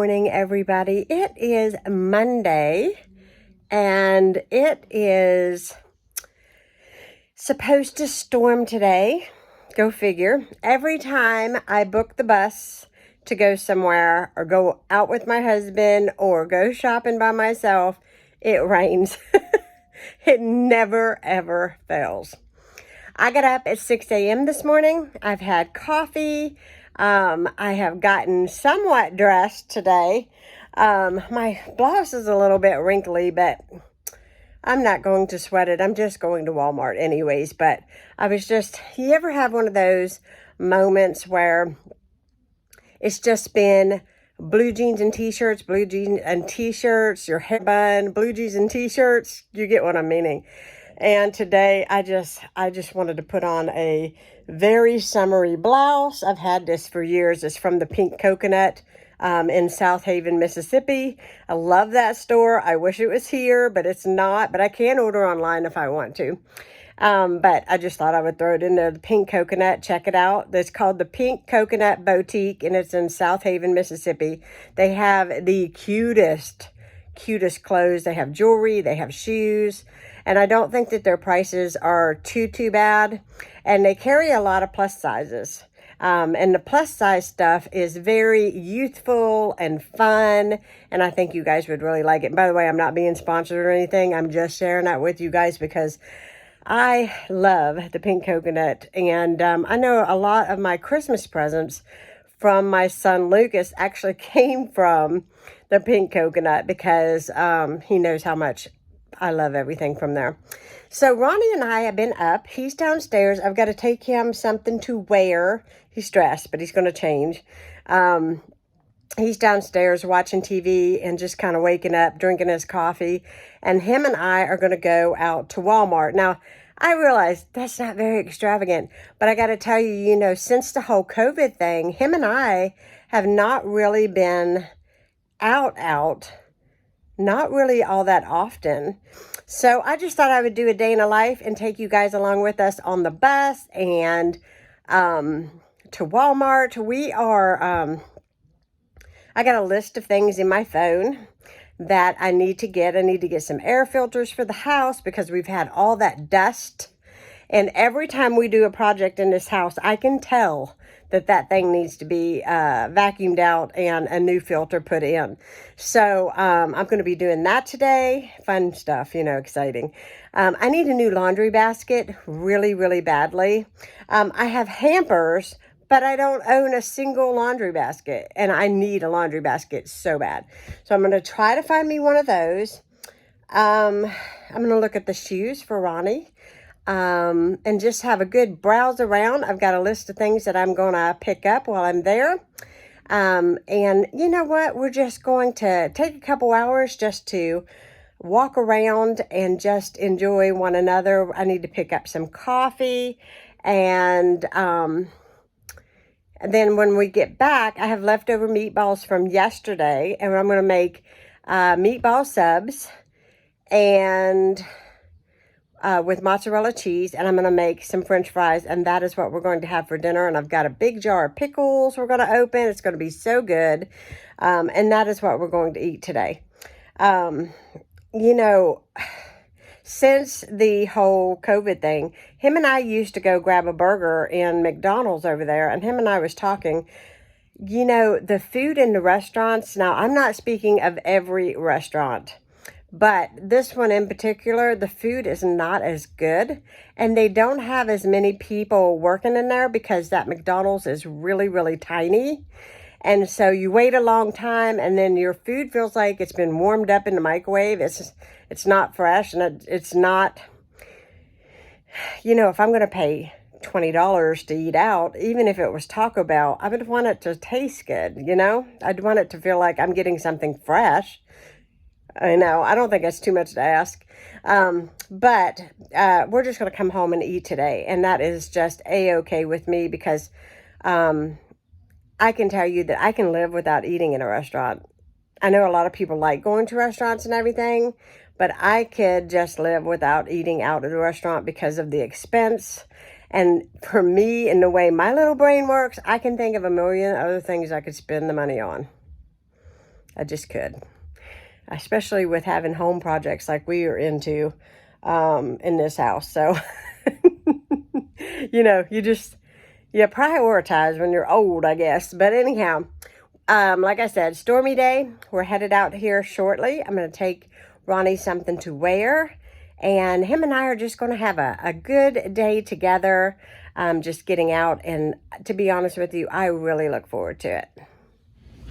morning, everybody. It is Monday, and it is supposed to storm today. Go figure. Every time I book the bus to go somewhere or go out with my husband or go shopping by myself, it rains. It never, ever fails. I got up at 6 a.m. this morning. I've had coffee. I have gotten somewhat dressed today. My blouse is a little bit wrinkly, but I'm not going to sweat it. I'm just going to Walmart anyways. But you ever have one of those moments where it's just been blue jeans and t-shirts, your hair bun, blue jeans and t-shirts? You get what I'm meaning. And today I just wanted to put on a very summery blouse. I've had this for years. It's from the Pink Coconut in South Haven, Mississippi. I love that store. I wish it was here, but it's not. But I can order online if I want to. But I just thought I would throw it in there. The Pink Coconut, check it out. It's called the Pink Coconut Boutique, and it's in South Haven, Mississippi. They have the cutest clothes. They have jewelry. They have shoes. And I don't think that their prices are too bad. And they carry a lot of plus sizes. And the plus size stuff is very youthful and fun. And I think you guys would really like it. And by the way, I'm not being sponsored or anything. I'm just sharing that with you guys because I love the Pink Coconut. And I know a lot of my Christmas presents from my son Lucas actually came from the Pink Coconut because he knows how much I love everything from there. So Ronnie and I have been up. He's downstairs. I've got to take him something to wear. He's dressed, but he's going to change. He's downstairs watching TV and just kind of waking up, drinking his coffee. And him and I are going to go out to Walmart. Now, I realize that's not very extravagant, but I got to tell you, since the whole COVID thing, him and I have not really been out, not really all that often. So I just thought I would do a day in a life and take you guys along with us on the bus and to Walmart. I got a list of things in my phone that I need to get. I need to get some air filters for the house because we've had all that dust. And every time we do a project in this house, I can tell that thing needs to be vacuumed out and a new filter put in. So I'm going to be doing that today. Fun stuff, exciting. I need a new laundry basket really, really badly. I have hampers, but I don't own a single laundry basket, and I need a laundry basket so bad. So I'm going to try to find me one of those. I'm going to look at the shoes for Ronnie. And just have a good browse around. I've got a list of things that I'm going to pick up while I'm there. And you know what? We're just going to take a couple hours just to walk around and just enjoy one another. I need to pick up some coffee. And then when we get back, I have leftover meatballs from yesterday. And I'm going to make meatball subs and with mozzarella cheese, and I'm going to make some French fries, and that is what we're going to have for dinner. And I've got a big jar of pickles we're going to open. It's going to be so good, and that is what we're going to eat today. Since the whole COVID thing, him and I used to go grab a burger in McDonald's over there, and him and I was talking. The food in the restaurants, now I'm not speaking of every restaurant, but this one in particular, the food is not as good, and they don't have as many people working in there because that McDonald's is really, really tiny. And so you wait a long time, and then your food feels like it's been warmed up in the microwave. It's not fresh, and it's not, if I'm going to pay $20 to eat out, even if it was Taco Bell, I would want it to taste good, I'd want it to feel like I'm getting something fresh. I know, I don't think that's too much to ask. But we're just going to come home and eat today. And that is just A-okay with me because I can tell you that I can live without eating in a restaurant. I know a lot of people like going to restaurants and everything, but I could just live without eating out at a restaurant because of the expense. And for me, and the way my little brain works, I can think of a million other things I could spend the money on. I just could. Especially with having home projects like we are into in this house. So, you know, you prioritize when you're old, I guess. But anyhow, like I said, stormy day. We're headed out here shortly. I'm going to take Ronnie something to wear. And him and I are just going to have a good day together. Just getting out. And to be honest with you, I really look forward to it.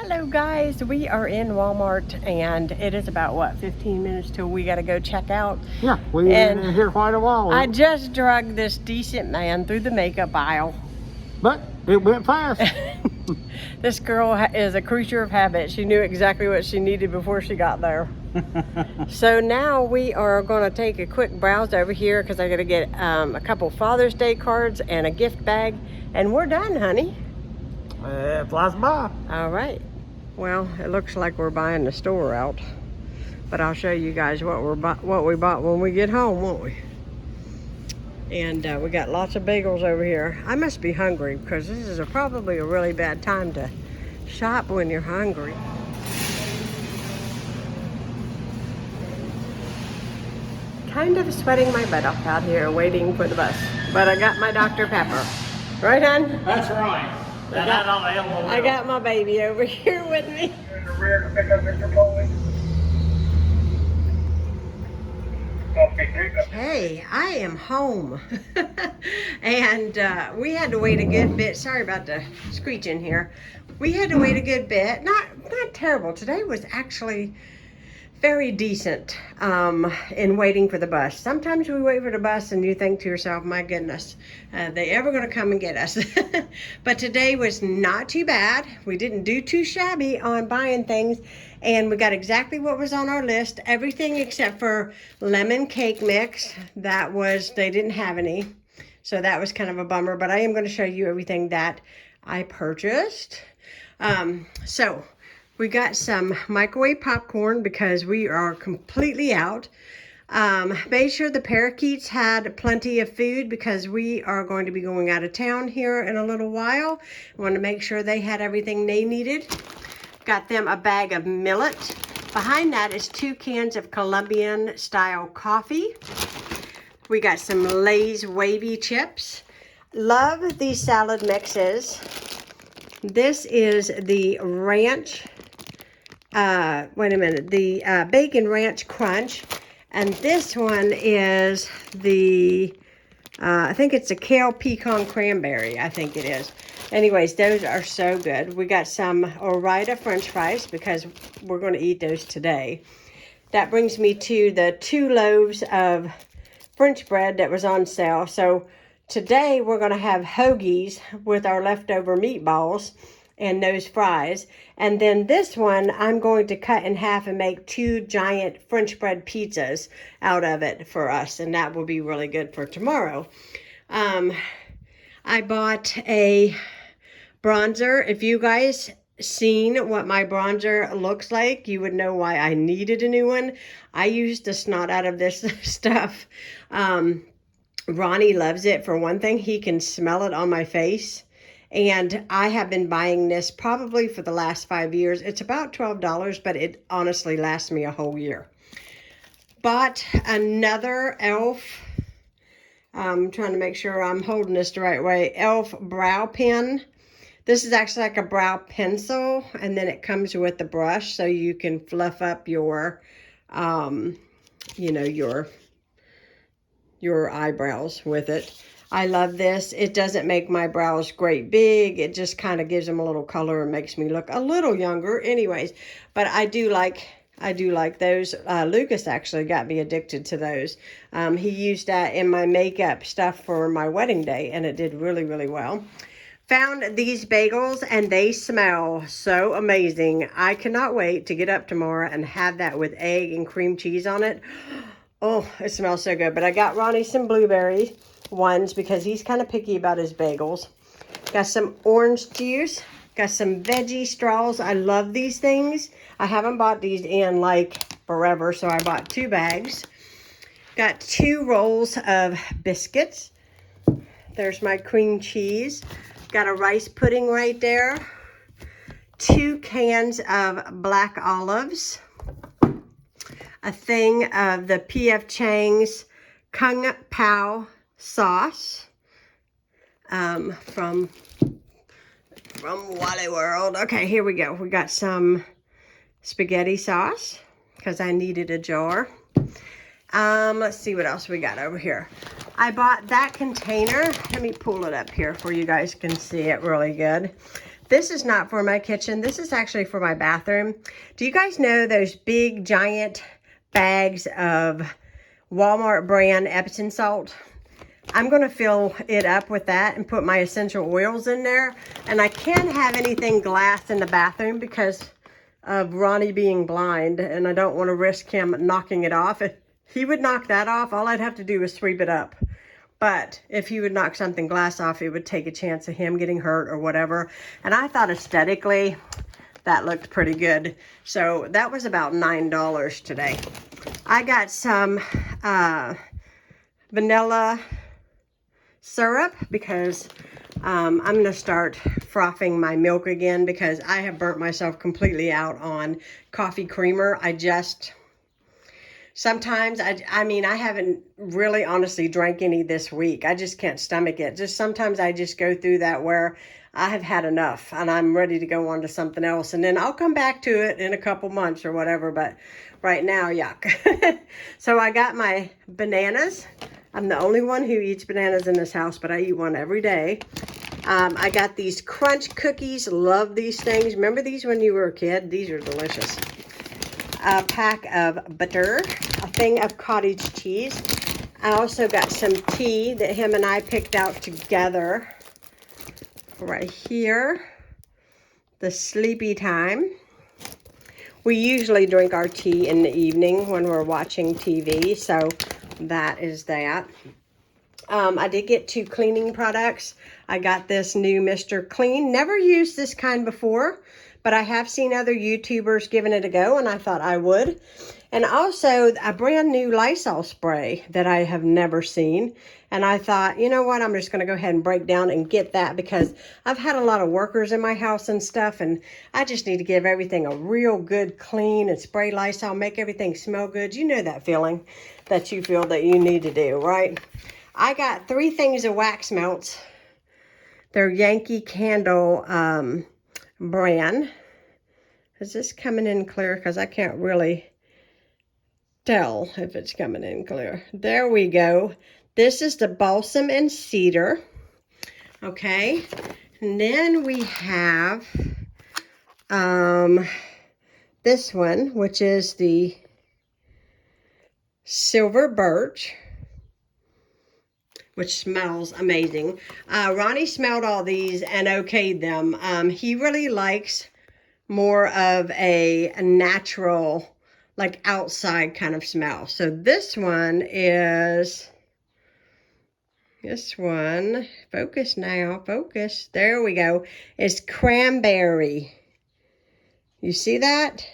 Hello guys, we are in Walmart and it is about what, 15 minutes till we got to go check out. Yeah, we've been in here quite a while. I just dragged this decent man through the makeup aisle. But it went fast. This girl is a creature of habit. She knew exactly what she needed before she got there. So now we are going to take a quick browse over here because I got to get a couple Father's Day cards and a gift bag, and we're done, honey. It flies by. All right. Well, it looks like we're buying the store out, but I'll show you guys what we bought when we get home, won't we? And we got lots of bagels over here. I must be hungry because this is probably a really bad time to shop when you're hungry. Kind of sweating my butt off out here waiting for the bus, but I got my Dr. Pepper. Right, hon? That's right. I got my baby over here with me. In the rear to pick up Mr. Foley. Hey, I am home. And we had to wait a good bit. Sorry about the screeching here. We had to wait a good bit. Not terrible. Today was actually very decent in waiting for the bus. Sometimes we wait for the bus and you think to yourself, my goodness, they ever going to come and get us? But today was not too bad. We didn't do too shabby on buying things, and we got exactly what was on our list. Everything except for lemon cake mix. They didn't have any, so that was kind of a bummer, but I am going to show you everything that I purchased. So we got some microwave popcorn because we are completely out. Made sure the parakeets had plenty of food because we are going to be going out of town here in a little while. I want to make sure they had everything they needed. Got them a bag of millet. Behind that is 2 cans of Colombian style coffee. We got some Lay's wavy chips. Love these salad mixes. This is the ranch. The Bacon Ranch Crunch, and this one is the, I think it's a Kale Pecan Cranberry, I think it is. Anyways, those are so good. We got some Ore-Ida French fries because we're going to eat those today. That brings me to the 2 loaves of French bread that was on sale. So today we're going to have hoagies with our leftover meatballs and those fries. And then this one, I'm going to cut in half and make 2 giant French bread pizzas out of it for us. And that will be really good for tomorrow. I bought a bronzer. If you guys seen what my bronzer looks like, you would know why I needed a new one. I used the snot out of this stuff. Ronnie loves it. For one thing, he can smell it on my face. And I have been buying this probably for the last 5 years. It's about $12, but it honestly lasts me a whole year. Bought another e.l.f. I'm trying to make sure I'm holding this the right way. e.l.f. brow pen. This is actually like a brow pencil, and then it comes with the brush so you can fluff up your, your eyebrows with it. I love this. It doesn't make my brows great big. It just kind of gives them a little color and makes me look a little younger. Anyways, but I do like those. Lucas actually got me addicted to those. He used that in my makeup stuff for my wedding day, and it did really, really well. Found these bagels, and they smell so amazing. I cannot wait to get up tomorrow and have that with egg and cream cheese on it. Oh, it smells so good. But I got Ronnie some blueberry ones because he's kind of picky about his bagels. Got some orange juice. Got some veggie straws. I love these things. I haven't bought these in like forever, so I bought 2 bags. Got 2 rolls of biscuits. There's my cream cheese. Got a rice pudding right there. 2 cans of black olives, a thing of the P.F. Chang's Kung Pao sauce from Wally World. Okay, here we go. We got some spaghetti sauce because I needed a jar. Let's see what else we got over here. I bought that container. Let me pull it up here for you guys can see it really good. This is not for my kitchen. This is actually for my bathroom. Do you guys know those big giant bags of Walmart brand Epsom salt? I'm going to fill it up with that and put my essential oils in there. And I can't have anything glass in the bathroom because of Ronnie being blind. And I don't want to risk him knocking it off. If he would knock that off, all I'd have to do is sweep it up. But if he would knock something glass off, it would take a chance of him getting hurt or whatever. And I thought aesthetically, that looked pretty good. So that was about $9 today. I got some vanilla syrup because I'm going to start frothing my milk again because I have burnt myself completely out on coffee creamer. Sometimes, I mean, I haven't really honestly drank any this week. I just can't stomach it. Just sometimes I just go through that where I have had enough and I'm ready to go on to something else. And then I'll come back to it in a couple months or whatever. But right now, yuck. So I got my bananas. I'm the only one who eats bananas in this house, but I eat one every day. I got these crunch cookies. Love these things. Remember these when you were a kid? These are delicious. A pack of butter, a thing of cottage cheese. I also got some tea that him and I picked out together. Right here, the sleepy time. We usually drink our tea in the evening when we're watching TV, so that is that. I did get 2 cleaning products. I got this new Mr. Clean. Never used this kind before, but I have seen other YouTubers giving it a go, and I thought I would. And also a brand new Lysol spray that I have never seen. And I thought, you know what, I'm just going to go ahead and break down and get that because I've had a lot of workers in my house and stuff, and I just need to give everything a real good clean and spray Lysol, make everything smell good. You know that feeling that you feel that you need to do, right? I got 3 things of wax melts. They're Yankee Candle brand. Is this coming in clear? Because I can't really tell if it's coming in clear. There we go. This is the balsam and cedar. Okay. And then we have this one, which is the silver birch, which smells amazing. Ronnie smelled all these and okayed them. He really likes more of a natural, like outside kind of smell. So this one, focus now, focus. There we go. Is cranberry. You see that?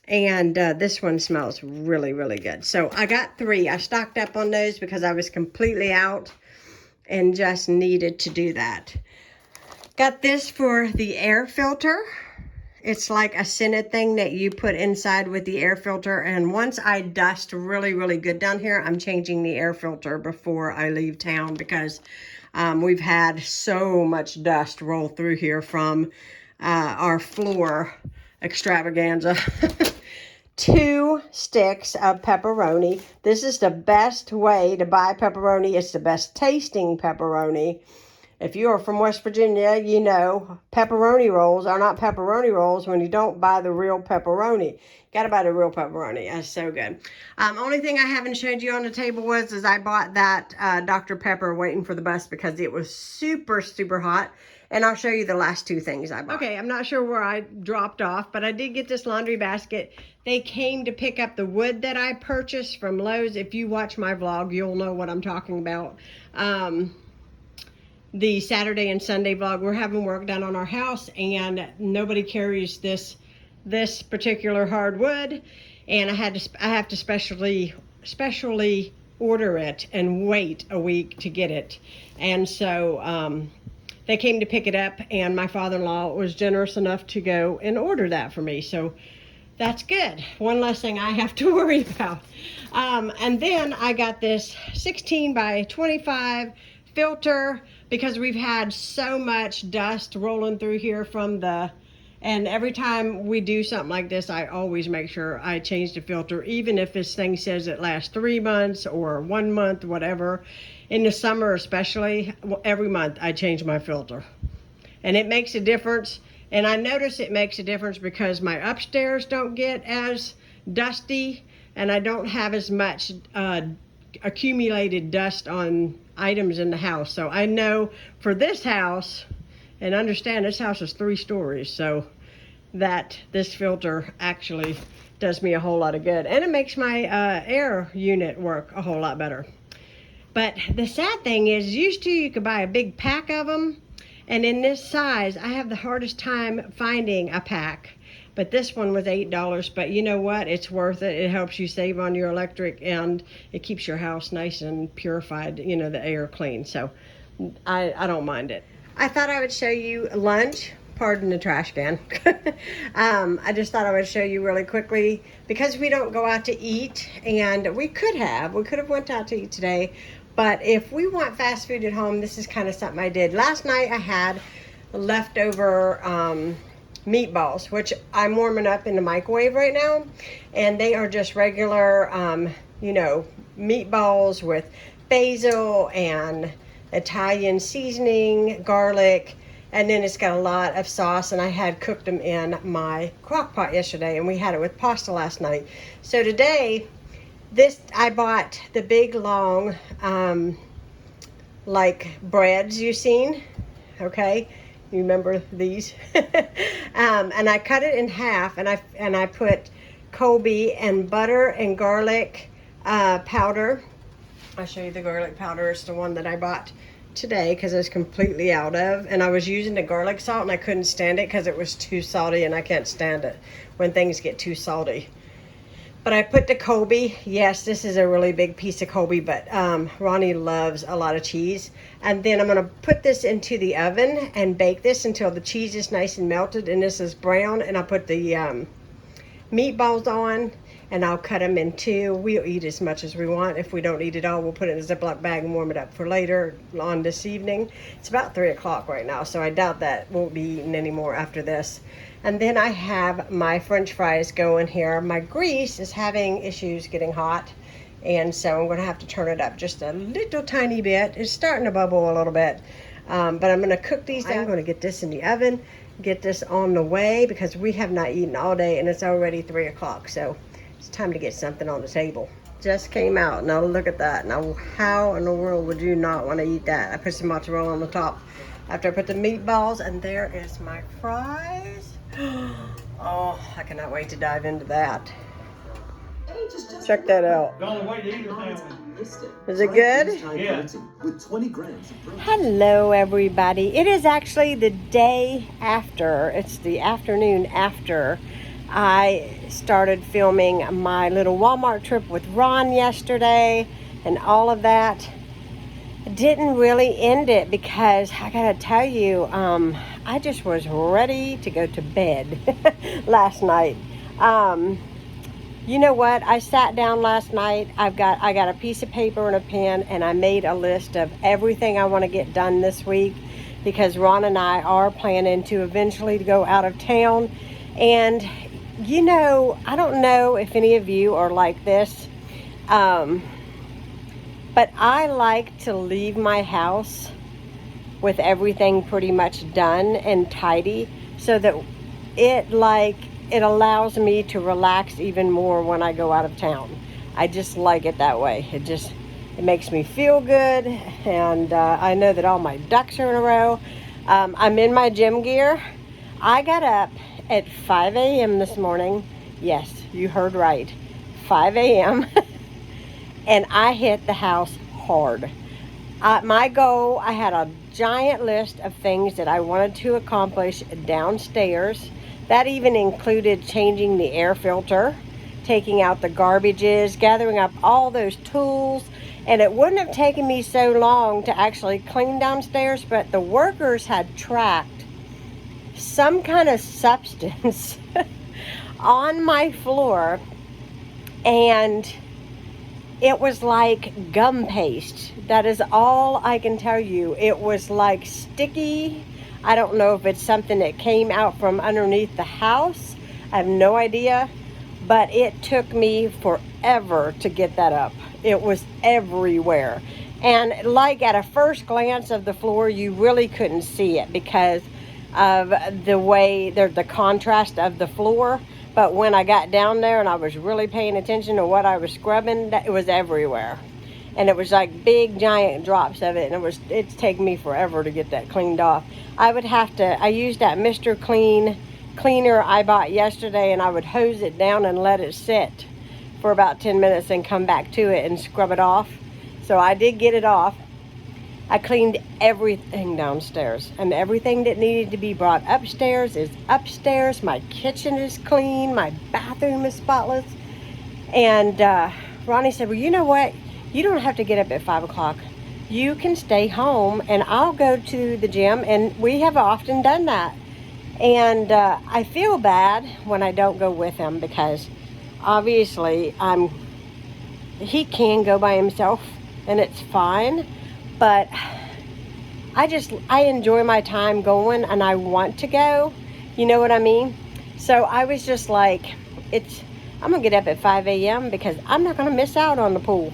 And this one smells really, really good. So I got 3. I stocked up on those because I was completely out and just needed to do that. Got this for the air filter. It's like a scented thing that you put inside with the air filter. And once I dust really, really good down here, I'm changing the air filter before I leave town because we've had so much dust roll through here from our floor extravaganza. 2 sticks of pepperoni. This is the best way to buy pepperoni. It's the best tasting pepperoni. If you are from West Virginia, you know pepperoni rolls are not pepperoni rolls when you don't buy the real pepperoni. You got to buy the real pepperoni. That's so good. Only thing I haven't showed you on the table is I bought that Dr. Pepper waiting for the bus because it was super, super hot. And I'll show you the last 2 things I bought. Okay, I'm not sure where I dropped off, but I did get this laundry basket. They came to pick up the wood that I purchased from Lowe's. If you watch my vlog, you'll know what I'm talking about. The Saturday and Sunday vlog, we're having work done on our house, and nobody carries this particular hardwood, and I have to specially order it and wait a week to get it. And so they came to pick it up, and my father-in-law was generous enough to go and order that for me. So that's good. One less thing I have to worry about. And then I got this 16 by 25 filter because we've had so much dust rolling through here from and every time we do something like this, I always make sure I change the filter, even if this thing says it lasts 3 months or 1 month, whatever. In the summer especially, every month I change my filter. And it makes a difference. And I notice it makes a difference because my upstairs don't get as dusty, and I don't have as much accumulated dust on items in the house. So I know for this house, and understand this house is 3 stories, so that this filter actually does me a whole lot of good. And it makes my air unit work a whole lot better. But the sad thing is, used to you could buy a big pack of them, and in this size, I have the hardest time finding a pack. But this one was $8, but you know what? It's worth it. It helps you save on your electric, and it keeps your house nice and purified, you know, the air clean. So I don't mind it. I thought I would show you lunch. Pardon the trash can. I just thought I would show you really quickly because we don't go out to eat, and we could have went out to eat today, but if we want fast food at home, this is kind of something I did. Last night I had leftover meatballs, which I'm warming up in the microwave right now, and they are just regular, you know, meatballs with basil and Italian seasoning, garlic, and then it's got a lot of sauce, and I had cooked them in my crock pot yesterday, and we had it with pasta last night. So today, I bought the big long, like breads you've seen, okay? You remember these? And I cut it in half, and I put Colby and butter and garlic powder. I'll show you the garlic powder. It's the one that I bought today because I was completely out of, and I was using the garlic salt, and I couldn't stand it because it was too salty, and I can't stand it when things get too salty. But I put the Colby. Yes, this is a really big piece of Colby, but Ronnie loves a lot of cheese. And then I'm going to put this into the oven and bake this until the cheese is nice and melted, and this is brown. And I'll put the meatballs on, and I'll cut them in 2. We'll eat as much as we want. If we don't eat it all, we'll put it in a Ziploc bag and warm it up for later on this evening. It's about 3 o'clock right now, so I doubt that we'll be eating any more after this. And then I have my French fries going here. My grease is having issues getting hot, and so I'm going to have to turn it up just a little tiny bit. It's starting to bubble a little bit, but I'm going to cook these. I'm going to get this in the oven, get this on the way, because we have not eaten all day, and it's already 3 o'clock, so it's time to get something on the table. Just came out. Now look at that. Now how in the world would you not want to eat that? I put some mozzarella on the top after I put the meatballs, and there is my fries. Oh, I cannot wait to dive into that. Check that out. Is it good? Yeah. With 20 grams of protein. Hello, everybody. It is actually the day after. It's the afternoon after I started filming my little Walmart trip with Ron yesterday and all of that. I didn't really end it because I gotta tell you, I just was ready to go to bed last night. You know what? I sat down last night. I got a piece of paper and a pen, and I made a list of everything I want to get done this week, because Ron and I are planning to eventually go out of town. And you know, I don't know if any of you are like this, but I like to leave my house with everything pretty much done and tidy, so that it allows me to relax even more when I go out of town. I just like it that way. It makes me feel good, and I know that all my ducks are in a row. I'm in my gym gear. I got up at 5 a.m. this morning. Yes, you heard right. 5 a.m. and I hit the house hard. My goal, I had a giant list of things that I wanted to accomplish downstairs. That even included changing the air filter, taking out the garbages, gathering up all those tools, And it wouldn't have taken me so long to actually clean downstairs, but the workers had tracked some kind of substance on my floor, and it was like gum paste. That is all I can tell you. It was like sticky. I don't know if it's something that came out from underneath the house. I have no idea, but it took me forever to get that up. It was everywhere. And like at a first glance of the floor, you really couldn't see it because of the way, the contrast of the floor. But when I got down there and I was really paying attention to what I was scrubbing, it was everywhere. And it was like big giant drops of it, and it's taken me forever to get that cleaned off. I used that Mr. Clean cleaner I bought yesterday, and I would hose it down and let it sit for about 10 minutes and come back to it and scrub it off. So I did get it off. I cleaned everything downstairs, and everything that needed to be brought upstairs is upstairs. My kitchen is clean. My bathroom is spotless. And Ronnie said, well, you know what? You don't have to get up at 5 o'clock. You can stay home, and I'll go to the gym, and we have often done that. And I feel bad when I don't go with him because obviously he can go by himself, and it's fine. But I enjoy my time going, and I want to go. You know what I mean? So I was just like, I'm going to get up at 5 a.m. because I'm not going to miss out on the pool.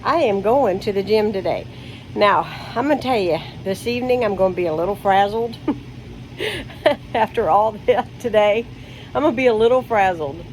I am going to the gym today. Now, I'm going to tell you, this evening I'm going to be a little frazzled. After all this today, I'm going to be a little frazzled.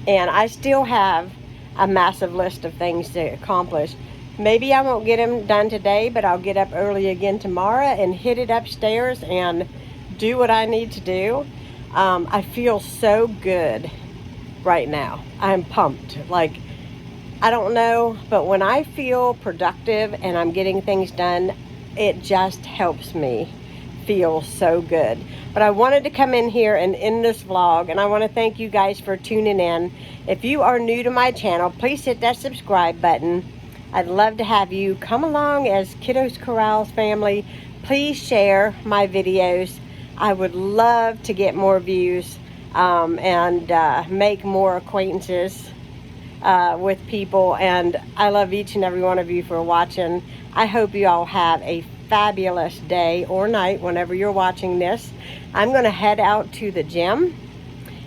And I still have a massive list of things to accomplish. Maybe I won't get them done today, but I'll get up early again tomorrow and hit it upstairs and do what I need to do. I feel so good right now. I'm pumped. Like, I don't know, but when I feel productive and I'm getting things done, it just helps me feel so good. But I wanted to come in here and end this vlog, and I want to thank you guys for tuning in. If you are new to my channel, please hit that subscribe button. I'd love to have you come along as Kiddos Koral's family. Please share my videos. I would love to get more views and make more acquaintances with people. And I love each and every one of you for watching. I hope you all have a fabulous day or night whenever you're watching this. I'm going to head out to the gym,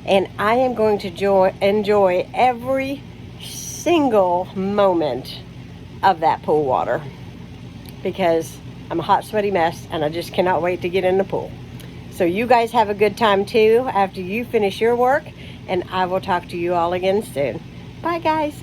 and I am going to enjoy every single moment of that pool water because I'm a hot, sweaty mess, and I just cannot wait to get in the pool. So you guys have a good time too after you finish your work, and I will talk to you all again soon. Bye, guys.